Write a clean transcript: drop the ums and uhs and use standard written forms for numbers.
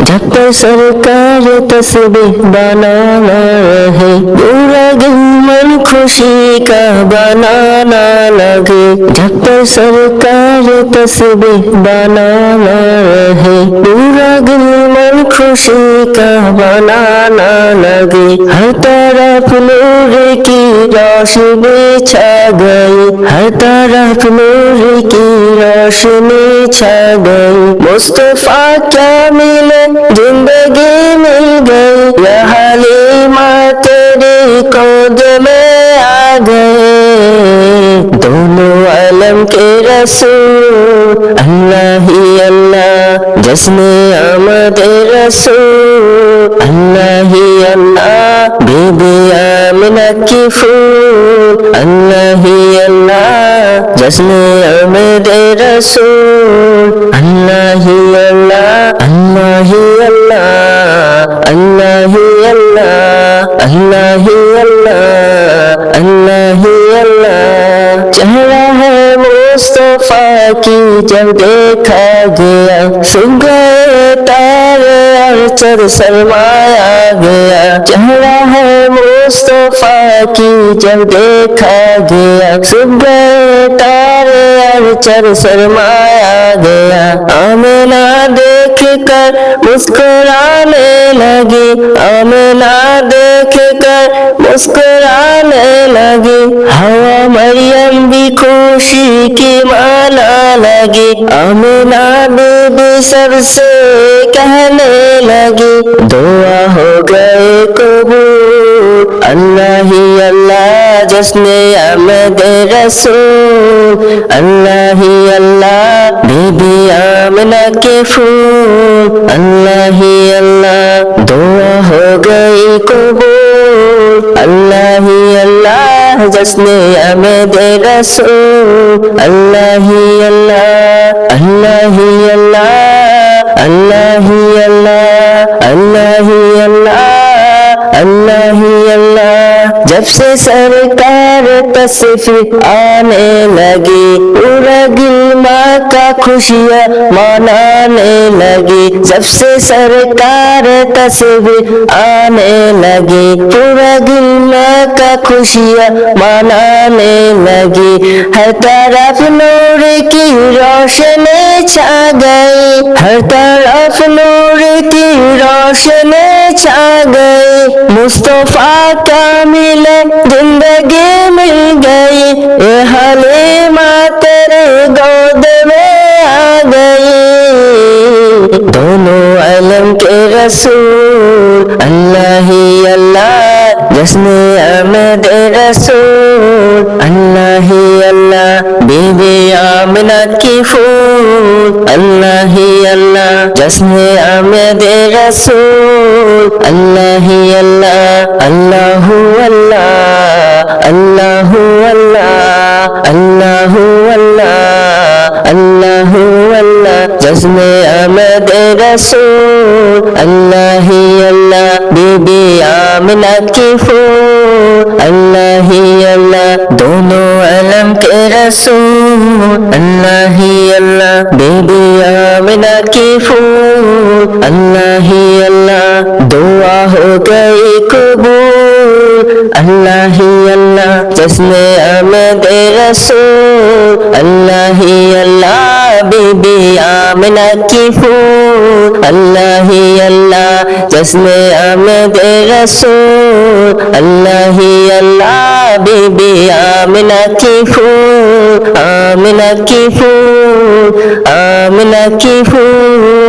जब पर सरकार तस्बीह बनाना है, पूरा दिन मन खुशी का बनाना लगे। जब पर सरकार तस्बीह बनाना है, पूरा दिन मन खुशी का बनाना लगे। हर तरफ नूर की रोशनी छा गई, हर तरफ नूर की रोशनी छा गई। मुस्तफा क्या मिले जिंदगी मिल गई, या हलीमा तेरी गोद में आ गए। दोनों आलम के रसूल अल्लाह ही अल्लाह, जश्ने आमद रसूल अल्लाह ही अल्लाह, बीबी आमिना की फूल अल्लाह ही अल्लाह, जश्ने आमद रसूल अल्लाह ही अल्लाह, अल्लाह ही अल्लाह, अल्लाह ही अल्लाह, अल्लाह ही अल्लाह, अल्लाह ही अल्लाह। चेहरा है मुस्तफा की जब देखा गया, सुन गए तारे और चर शर्माया गया। चेहरा है मुस्तफा की जब देखा गया, सुन गए तारे और चर शर्माया गया। आमिना देख कर मुस्कुराने लगी, आमिना देख कर मुस्कुराने लगी। हवा मरियम भी खुशी की माना लगी, आमिना बीबी सबसे कहने लगी, दुआ हो गए कबूल अल्लाह ही अल्लाह, जश्ने आमद रसूल अल्लाह ही अल्लाह, बीबी आमिना के फूल अल्लाह ही अल्लाह। दुआ हो गई कबूल अल्लाह ही अल्लाह, जश्ने आमद रसूल अल्लाह ही अल्लाह, अल्लाह ही अल्लाह, अल्लाह ही अल्लाह, अल्लाह ही अल्लाह, अल्लाह ही अल्लाह। जब से सरकार तशरीफ आने लगी, पूरा गिलमा का खुशियाँ मनाने लगी। जब से सरकार तशरीफ आने लगी, पूरा गिलमा का खुशियाँ मनाने लगी। हर तरफ नूर की रोशनी छा गई, हर तरफ नूर की रोशनी छा गई। मुस्तफा का मिले जिंदगी मिल गई, ये हलीमा तेरे गोद में आ गई। दोनों आलम के रसूल अल्लाह ही अल्लाह, जश्ने आमद रसूल अल्लाह ही अल्लाह, बीबी आमिना की फूल अल्लाह ही अल्लाह, जश्ने आमद रसूल अल्लाह ही अल्लाह। अल्लाहु अल्लाह, अल्लाहु अल्लाह, अल्लाहु अल्लाह, अल्लाहु अल्लाह, जश्ने आमद रसूल अल्लाह ही अल्लाह, बीबी आमिना की फूल अल्लाह ही अल्लाह। दोनों आलम के रसूल अल्लाह ही अल्लाह, बीबी आमिना की फूल अल्लाह ही अल्लाह। दुआ हो गई कबूल अल्लाह ही अल्लाह, जश्ने आमद रसूल अल्लाह ही अल्लाह, बीबी आमिना की फूल अल्लाह ही अल्लाह, जश्ने आमद रसूल अल्लाह ही अल्लाह, बीबी आमिना की फूल, आमिना की फूल, आमिना की फूल।